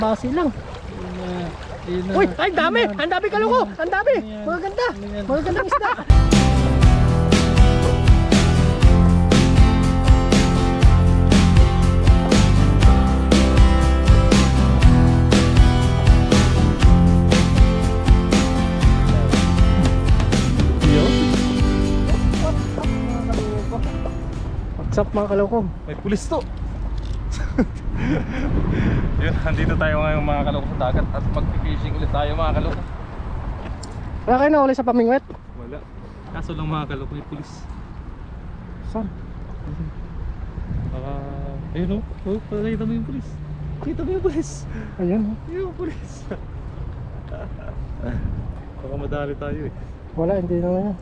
Basi lang. Uy, ay dami! Ang dami kaloko! Ang dami! Mga ganda! Mga gandang isda! What's up mga kaloko? May pulis to. Yun, andito tayo ngayon mga kaloko sa dagat at mag-fishing ulit tayo mga kaloko. Wala kayo na uli sa pamingwet? Wala. Kaso lang mga kaloko, may pulis. Saan? Ayun o, pakita mo yung pulis. Kita mo yung pulis. Ayan o. Yung pulis. Baka madali tayo eh. Wala, hindi naman yan.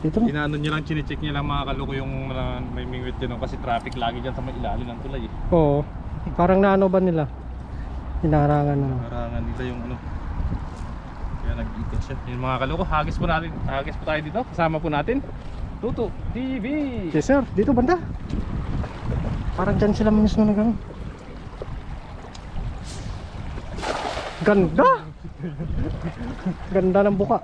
Dito na. Inaano nyo lang, chinecheck nyo lang mga kaloko yung may mingwit dyan kasi traffic lagi dyan sa may ilalim ng tulay eh. Oo. Parang naano ba nila? Hinarangan na. Harangan nila yung ano. Kaya nag-ikot siya. Yung mga kaloko, hagis po natin. Hagis po tayo dito. Kasama po natin Tuto TV. Yes sir, dito banda. Parang dyan sila mismo nag ano. Ganda! Ganda ng buka.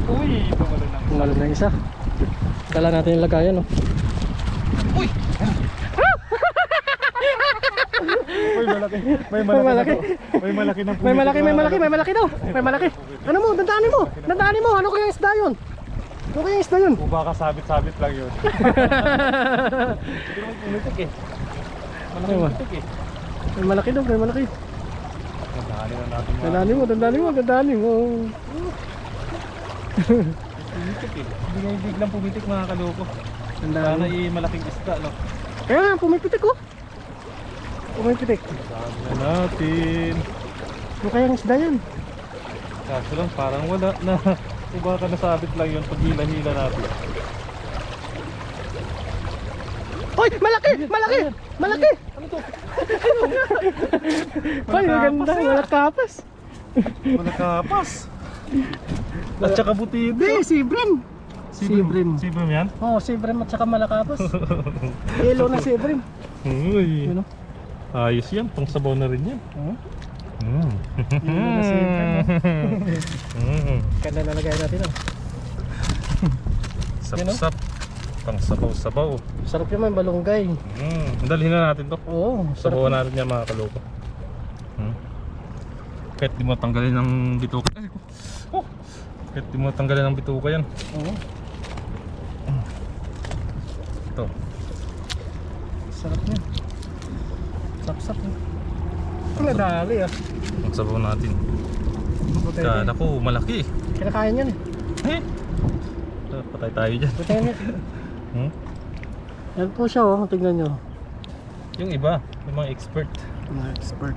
Uy, tumalo lang. Tumalo na isa. Dala natin yung lagayan, no? Uy! Uy, malaki. May malaki. May malaki ng May malaki, may malaki, may malaki daw. May malaki. Ano mo? Dandanin mo. Dandanin mo. Ano kaya isda yun? Ano kaya isda yun? O baka sabit-sabit lang yun. Hindi naman pumitik eh. Ano ba? Pumitik eh. May malaki daw, may malaki. Nadali na natin mga Dandanin mo, dandanin mo, dandanin mo. pumitik eh. Hindi nga biglang pumitik mga kaloko. Dandanin Sana mo. malaking isda no. Kaya nga, pumipitik ko. Pumipitik. Sabi na natin. Ano kaya isda yan? Kaso lang parang wala na. O baka nasabit lang yun pag hila-hila natin. Hoy, malaki! Malaki! Malaki! Ano to? Hoy, maganda, malakapas. Malakapas. At saka butidi. Hindi, sibrim. Sibrim. Sibrim yan? Oo, sibrim at saka malakapas. Yellow na sibrim. Uy. Yun o. Ayos yan, pang sabaw na rin yan. Yellow na sibrim. Ganda na lagay natin o. Sap-sap. Pang sabaw-sabaw. Sarap yung may balunggay. Dalhin na natin to. Oo, Sabawan natin yan mga kaloko. Kahit di mo tanggalin ng bituka. Kahit di mo tanggalin ng bituka yan. Oo. Ito. Sarap niya. Sap-sap niya. Nadali ah. Ang sabaw natin. Kala ko malaki. Kinakain yan eh. Patay tayo dyan. Butayin niya. Yan po siya oh, tignan nyo. Yung iba, yung mga expert. Mga expert.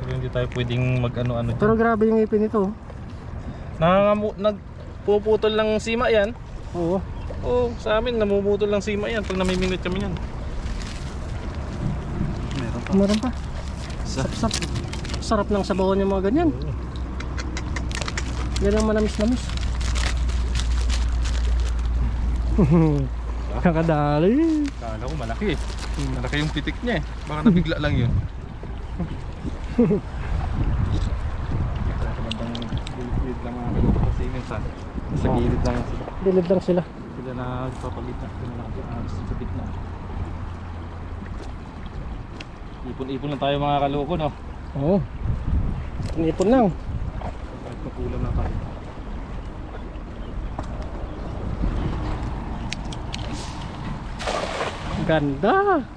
Pero hindi tayo pwedeng mag-ano-ano dyan. Pero grabe yung ipin nito. Nagpuputol ng sima yan. Oo. Oo, sa amin namumutol ng sima yan pag namimingwit kami yan. Meron pa. Meron pa. Sap-sap. Sarap ng sabawan yung mga ganyan. Yan ang manamis-namis. Kakadali. Kala ko malaki eh. Malaki yung pitik niya eh. Baka nabigla lang yun. Gilid lang mga kaloko kasi minsan sa gilid lang sila. Dilid lang sila. Sila nagpapalitan. Sila nakapagaaris sa gitna. Ipon-ipon lang tayo mga kaloko no. Oo. Ipon lang. Kahit makulang na tayo. Ganda.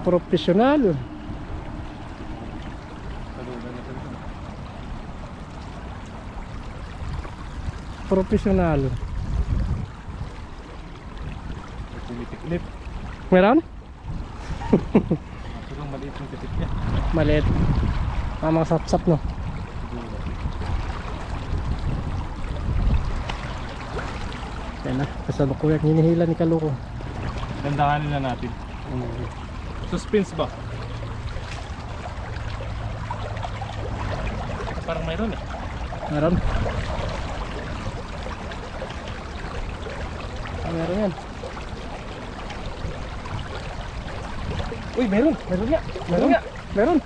Profesional. Profesional. Pumitik-lip. Meron? Ito lang maliit yung pitik niya. Maliit. Mga sap-sap no. Yan na. Kasalukuyan hinihila ni Kaloko. Gandahanin na natin. Suspense ba? Parang mayroon eh. Meron? Meron yan. Uy, meron. Meron nga. Meron nga. Meron.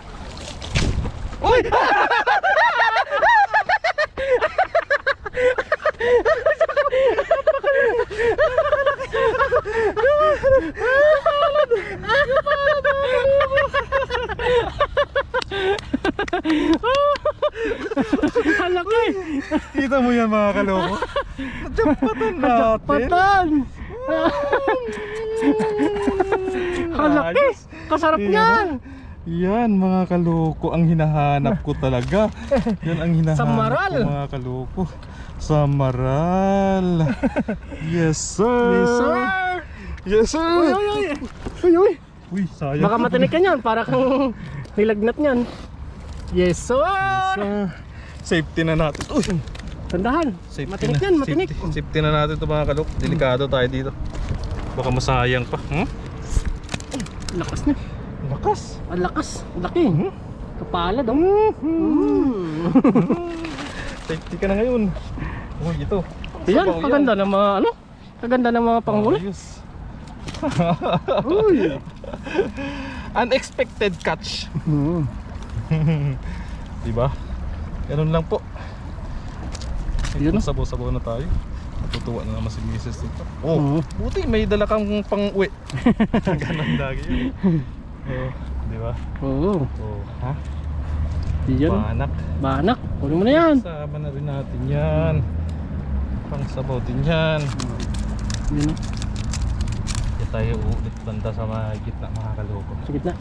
Uy! Halaki! Kita mo yan mga kaloko. Jampatan natin. Patan! Halaki! Kasarap niyan! Yan mga kaloko ang hinahanap ko talaga. Yan ang hinahanap Samaral. ko mga kaloko. Samaral. Yes sir. Yes, sir! Yes sir. Uy, uy, uy! Uy, uy! Uy, sayang. Baka matinik ka niyan, para kang nilagnat niyan. Yes, sir! Sir. Safety na natin. Uy. Tandahan! Safety Matinik na. yan, matinik! Safety na natin ito mga kaloko. Delikado tayo dito. Baka masayang pa. Lakas na. Lakas. Ang lakas. Laki. Kapalad oh. Safety ka na ngayon. Uy, ito. Yan, Sabaw kaganda ng mga ano? Kaganda ng mga panghuli. Ayos. Uy! Unexpected catch. Diba? Ganun lang po. Yun. Sabaw-sabaw na tayo. Natutuwa na naman si Mrs. dito. Oh, buti may dala kang pang-uwi. Ganun lagi yun. Oh, diba? Oo. Oh, ha? Yan. Banak. Banak. Kunin mo na yan. Sama na rin natin yan. Pang-sabaw din yan. Yan. Kaya tayo uulit banda sa mga gitna mga kaloko. Sige na.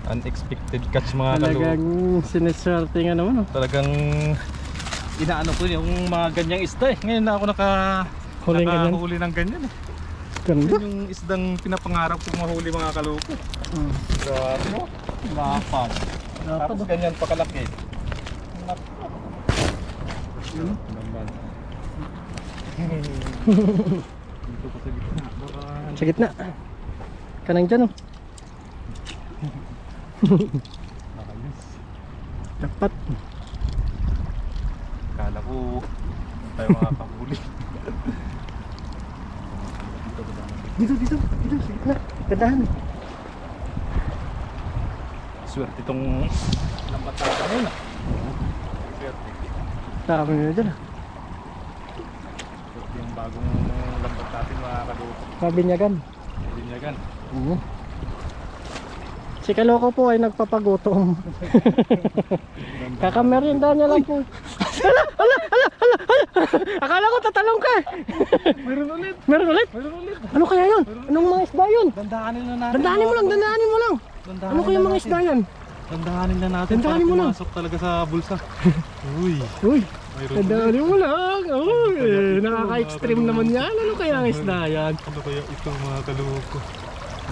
Unexpected catch mga kaloko. Talagang sineswerte nga naman oh. Talagang inaano ko yung mga ganyang isda eh. Ngayon na ako Huling ganyan. nakahuli ng ganyan eh. Ganda. Yun yung isdang pinapangarap kong mahuli mga kaloko. Grabe no? Lapad. Tapos Dapat ganyan pa kalaki. Naman. Dito pa sa gitna. Baka sa gitna. Kanang dyan oh. nakayos. Dapat. Kala ko tayo makakahuli. Dito, dito. Dito, sa gitna. Gandahan. Swerte itong lambat natin ngayon ah. Swerte. Dami nyo dyan ah. Swerte yung bagong lambat natin mga kaloko. Mabinyagan. Binyagan. Oo. Si Kaloko po ay nagpapagutom. Kakamerinda niya lang po. Akala ko tatalong ka. Meron ulit. Meron ulit? Meron ulit. Ano kaya yun? Anong mga isda yun? Dandahanin na natin. Dandahanin mo lang, dandahanin mo lang. Dandahanin Ano kaya na mga natin. isda yan? Dandahanin na natin. Dandahanin mo lang. Pumasok talaga sa bulsa. Uy. Uy, Mayroon ulit. dandahanin mo lang. Uy, nakaka-extreme naman yan. Ano kaya ang isda yan? Ano kaya ito mga kaloko?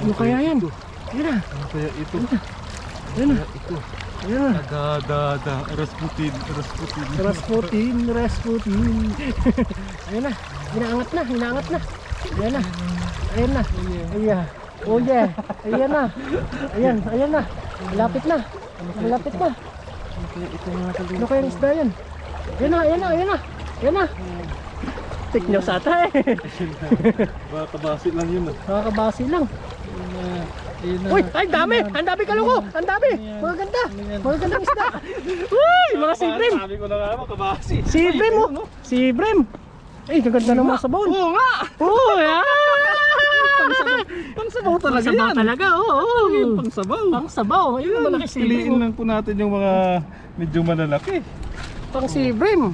Ano kaya yan? Yan na, Ano kaya ito? yan na, Ito. yan na. Agada. Rasputin. Rasputin. Rasputin, Rasputin. Ayan na, hinaangat na, hinaangat na. Ayan na, ayan na. Ayan. Oh yeah, ayan na. Ayan, ayan na. Malapit na. Malapit na. Ano kaya ito mga kaloko? Ano kaya ang isda yan? Ayan na, ayan na, ayan na. Ayan na. Tik nyo sa ata eh. Baka kabasi lang yun ah. Nakakabasi lang. Ayun na. Uy, ay dami! Ang dami kaloko! Ang dami! Mga ganda! Mga gandang isda! Uy! Mga sibrim! Sabi ko na nga ba, kabasi. Sibrim oh! Sibrim! Ay, gaganda ng mga sabon! Oo nga! Oo! Yan! Pangsabaw talaga Pangsabaw yan. talaga! Oo! Pangsabaw. Pangsabaw! Ayun ang malaki Piliin sibrim! lang po natin yung mga medyo malalaki. Pang sibrim!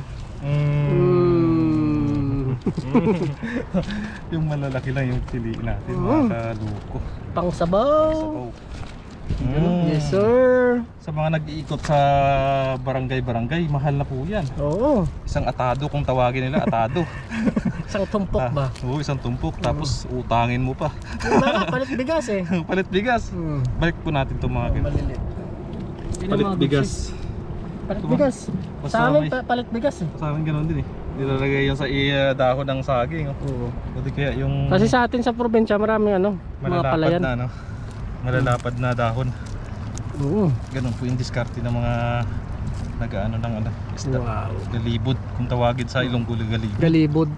Yung malalaki lang yung piliin natin mga kaloko. Pangsabaw! Sabaw. Yes sir! Sa mga nag-iikot sa barangay-barangay, mahal na po yan. Oo! Isang atado kung tawagin nila, atado. Isang tumpok ba? Oo, isang tumpok. Tapos utangin mo pa. Baka palit bigas eh! Palit bigas. Balik po natin itong mga ganito. Malilit. Palit bigas. Palit bigas! Sa amin palit bigas eh! Sa amin ganoon din eh. Nilalagay yan sa dahon ng saging. Oo. Pwede kaya yung Kasi sa atin sa probinsya maraming ano, mga malalapad palayan. na no? Malalapad na dahon. Oo. Ganun po yung diskarte ng mga nag-ano ng ano, isda. Wow. Galibod kung tawagin sa Ilonggo, galibod. Galibod.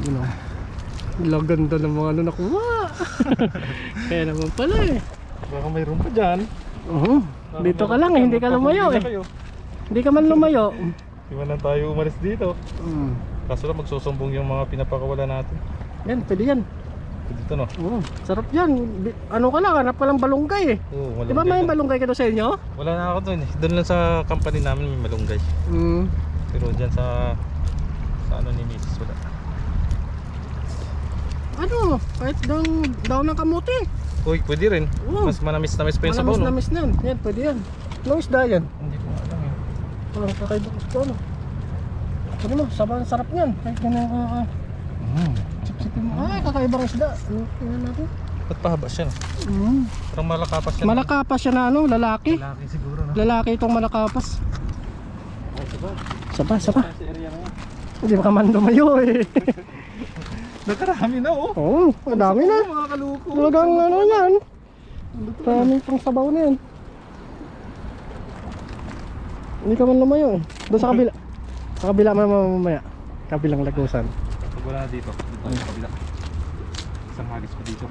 Yun o. Ang ganda ng mga ano nakuha. Kaya naman pala eh. Baka mayroon pa dyan. Dito ka lang eh, hindi ka lumayo eh. Hindi ka man lumayo. Di ba lang tayo umalis dito? Kaso lang magsusumbong yung mga pinapakawala natin. Yan, pwede yan. Dito no? Sarap yan. Ano ka lang, hanap ka lang balunggay eh. Oo, Di ba may balunggay ka doon sa inyo? Wala na ako doon eh. Doon lang sa company namin may malunggay. Pero dyan sa ano ni Mrs. wala. Ano, kahit daw ng kamuti. Uy, pwede rin. Oo. Mas manamis-namis pa yung sabaw no? Manamis na yan. Yan, pwede yan. Anong isda yan? Hindi ko alam eh. Parang kakaiba gusto ano. Ano mo, sarap yan. Kahit ganyan ka sip-sipin mo. Ay, kakaibang isda. Ano natin? Ba't pahaba siya no? Parang malakapas siya. Malakapas siya na ano, lalaki. Lalaki siguro no? Lalaki itong malakapas. Saba. Sa area mo. Hindi ba ka man lumayo eh. Nakarami na oh. Oo, madami na. Mga kaluko. Talagang ano yan. Maraming pang sabaw na yan. Hindi ka man lumayo eh. Doon sa kabila. Sa kabila mamaya. Kabilang lagusan. Pag wala na dito sa kabila. Isang hagis pa dito.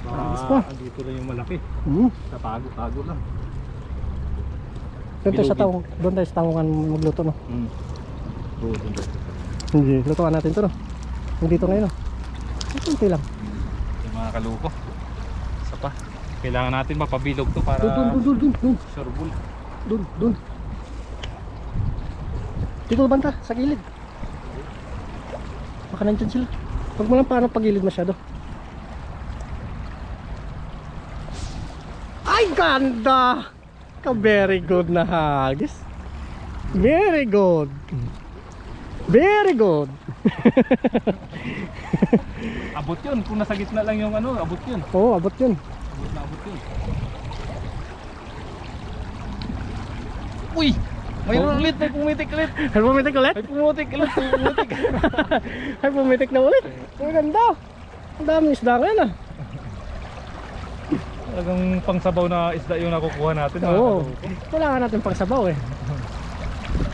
Hagis pa? Dito lang yung malaki. Sa tago lang. Doon tayo sa tawungan magluto no. Oo, doon. Hindi, lutuan natin to no. Yung dito ngayon no. Kunti lang. Yung mga kaluko. Isa pa. Kailangan natin mapabilog to para Doon. sureball. Doon. Dito banta, sa gilid. Baka nandyan sila. Huwag mo lang paano pagilid masyado. Ay, ganda! Very good na hagis. Very good. Abot yun. Kung nasa gitna lang yung ano, abot yun. Oo, abot yun. Abot yun. Uy! Mayroon ulit, may pumitik ulit. Ay, pumitik ulit? Ay, pumitik na ulit. Ang ganda. Ang dami isda ngayon ah. Talagang pangsabaw na isda yung nakukuha natin. Oo. Kailangan natin pang sabaw eh.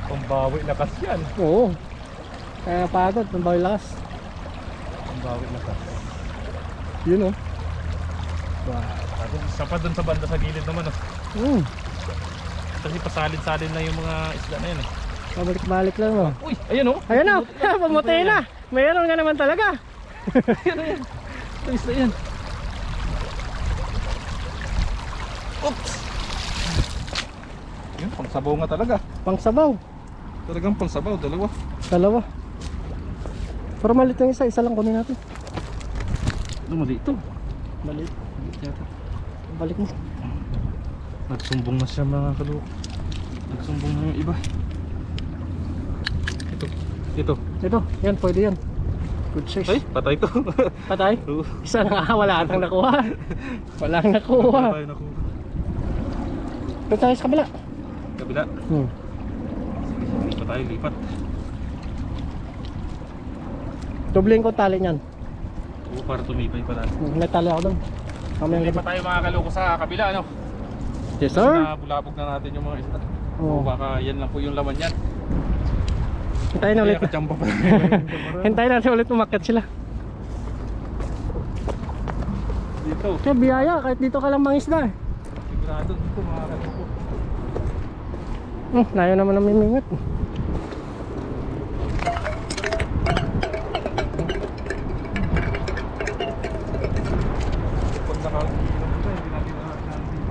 Pambawi lakas yan. Oo. Kaya pagod, pambawi lakas. Pambawi lakas. Yun oh. Isa pa dun sa banda sa gilid naman oh. Kasi pasalin-salin na yung mga isda na yun eh. Pabalik-balik lang oh. Uy, ayun oh. Ayun oh, pamutay na. Mayroon nga naman talaga. Ayun. Ito isda yan. Oops. Yun, pangsabaw nga talaga. Pang sabaw. Talagang pangsabaw, Dalawa. Pero maliit yung isa lang kunin natin. Mali ito. Maliit. Balik mo. Nagsumbong na siya mga kaluko. Nagsumbong na yung iba. Ito. Yan, pwede yan. Good size. Ay, patay to. Patay? Isa na nga, wala atang nakuha. Walang nakuha. Wala tayo nakuha. Doon tayo sa kabila. Kabila. Dito tayo lipat. Dobling ko tali niyan. Oo, para tumibay pala. May tali ako doon. Lipat tayo mga kaluko sa kabila, ano? Yes Kasi sir. nabulabog na natin yung mga isda. Oo. O baka yan lang po yung laman yan. Hintayin na ulit. Kaya kachamba pa. Hintayin natin ulit umakyat sila. Dito. Kaya biyaya, kahit dito ka lang mangisda eh. Sigurado dito mga kaluko. Layo naman ang mimingat. Pag nakakilang ito, hindi natin nakakilala dito.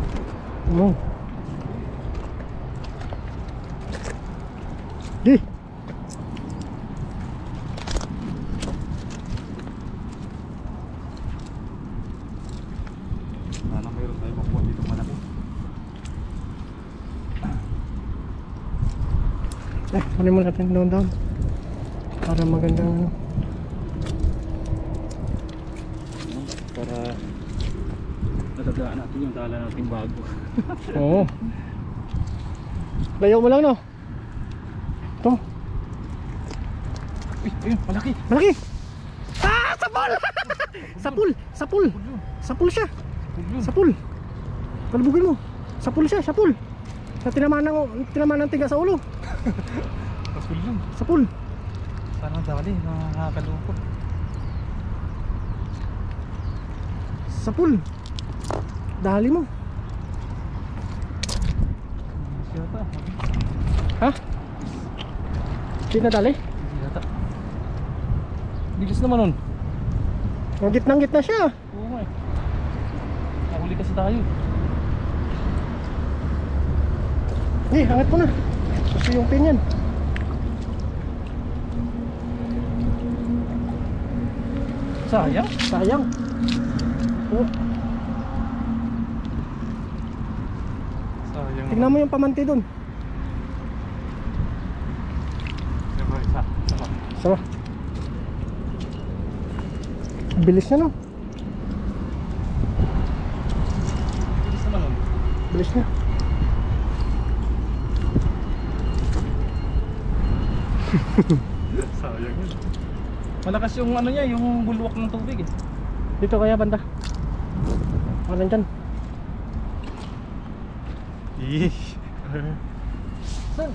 Di. Sana mayroon tayo makuha dito malaki. Kunin mo natin down. Para magandang ano. Para natagaan natin yung dala nating bago. Oo. Layo mo lang no. Ito. Uy, ayun, malaki. Malaki. Sapul! Sapul siya. Sapul. Palubugin mo. Sapul siya, sapul. Sa tinamaan ng tiga sa ulo. Kapul yun. Sapul. Parang dali, nakakalungkot. Sa pool. Dali mo. Siyata. Ha? Di na dali? Siyata. Bilis naman nun. Ang gitnang-gitna siya. Oo nga eh. Nahuli kasi tayo. Angat mo na. Gusto yung pin yan. Sayang. Sayang. Oh, Sayang. tingnan mo yung pamanti dun. Diba, isa. Sama. Sarap. Bilis niya no? Bilis naman nun. Bilis niya. Sayang yun. Malakas yung ano niya, yung bulwak ng tubig eh. Dito kaya banda. Ano dyan? Saan?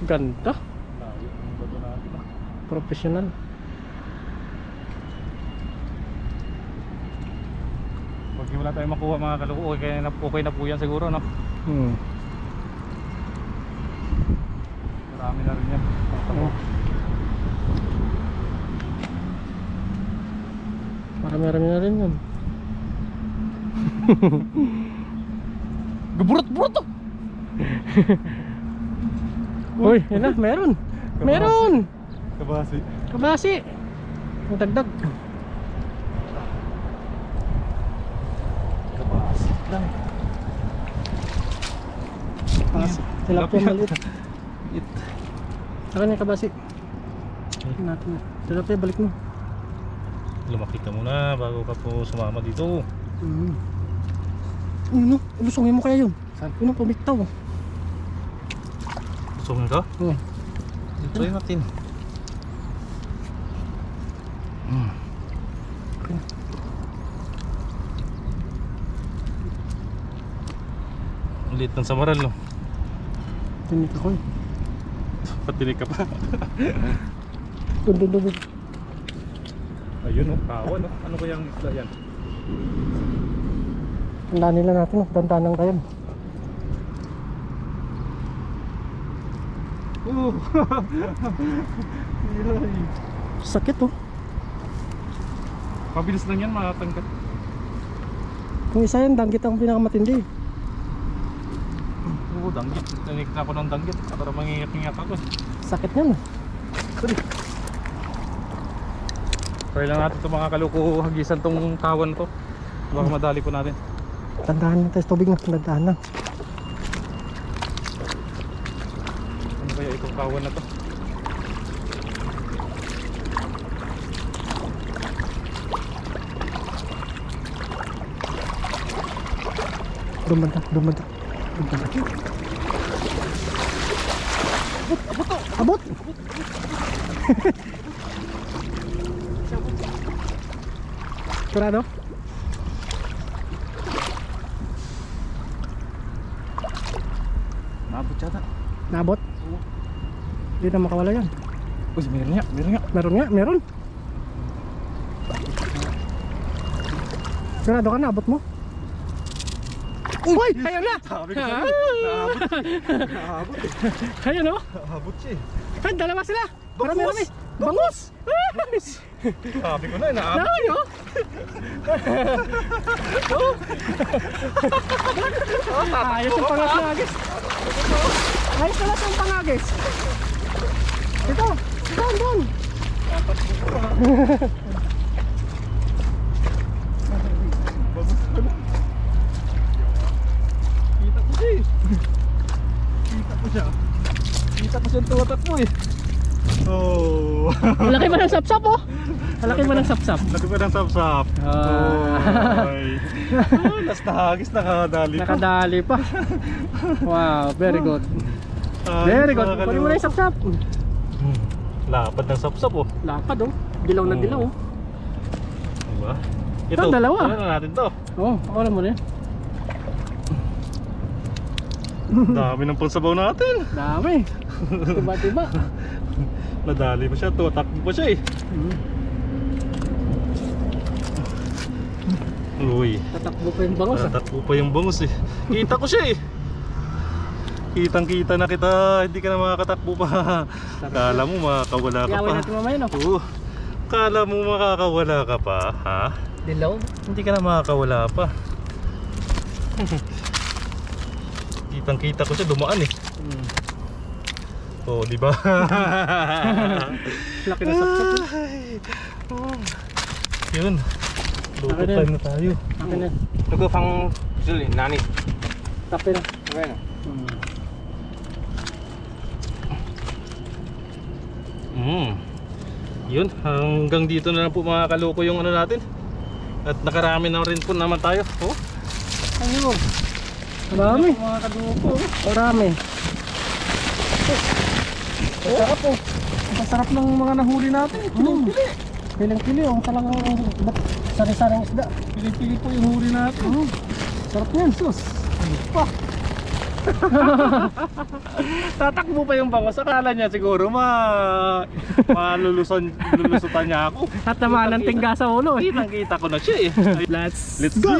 Ganda. Layo ang bato natin ah. Professional. Pag wala tayong makuha mga kaluko, okay na po yan siguro no? Marami na rin yan. Oh. Marami-rami na rin yun. Gaburot-burot to! Uy, yun na, meron. Meron! Kabasi. Kabasi. Ang dagdag. Kabasi lang. Tilapia maliit. It. Saka yung kabasi. Natin. Tilapia, balik mo. Lumaki ka muna bago ka po sumama dito. Uy, no? Lusungin mo kaya yun. Saan? Yun ang pumiktaw. Gusto mo ka? Oo. Try natin. Ang liit ng samaral no? Tinik ako eh. Patinig ka pa. Dun. Ayun oh, kawan oh. Ano kayang isla yan? Tandaan nila natin, dandan ng tayo. Sakit oh. Pabilis lang yan, makatangkat. Kung isa yan, danggit ang pinakamatindi. Oo, danggit. Tanik na ako ng danggit para mangingat-ingat ako. Sakit yan. Try lang natin itong mga kaluko hagisan tong kawan to. Baka madali po natin. Dandahan na tayo sa tubig na. Dandahan na. Ano kaya itong kawan na to? Dumanda. Abot! Kurado? Naabot yata. Naabot? Hindi na makawala yan. Uy, meron nga. Meron. Kurado ka, naabot mo? Uy! Ayun na! Sabi ko sa'yo, naabot eh. Ayun o! Naabot siya eh. Ay, dalawa sila! Marami! Bangus! Sabi ko na, naabot. Naon o! Ayos ang pangagis! Ayos na lahat ang pangagis! Ito! Doon! Kita ko siya tuwatak mo eh. Oh. Malaki ba ng sapsap oh? Malaki ba ng sapsap? Laki pa ng sapsap. Ay. Nas nahagis, nakadali pa. Nakadali pa. Wow, very good. Very good. Kunin mo na yung sapsap. Lapad ng sapsap oh. Lapad oh. Dilaw na dilaw oh. Diba? Ito, dalawa. Ano na natin to? Oo, ako mo na yan. Dami ng pansabaw natin. Dami. Tiba-tiba. Nadali pa siya, tutakbo pa siya eh. Uy, Tatakbo pa yung bangos. tatakbo pa yung bangus eh. Kita ko siya eh. Kitang kita na kita, hindi ka na makakatakbo pa. Kala mo makakawala ka Iyawin pa. natin mamaya, no? Oo. Kala mo makakawala ka pa, ha? Dilaw. Hindi ka na makakawala pa. Kitang kita ko siya dumaan eh. Oh, di ba? Laki na saksak. Yun. Luto Akin na. time na tayo. Akin na. Nunggu fang suli nani. Tape na. Ayan. Yun, hanggang dito na lang po mga kaloko yung ano natin. At nakarami na rin po naman tayo. Oh, Ano? Marami. mga kaloko. Marami. Masarap po. Masarap ng mga nahuli natin. Piling-pili. Ang talagang sari-saring isda. Pili-pili po yung huli natin. Sarap yan, sus. Tatakbo pa yung bangos. Akala niya siguro malulusutan niya ako. At naman ng tingga sa ulo eh. Kitang kita ko na siya eh. Let's Let's go!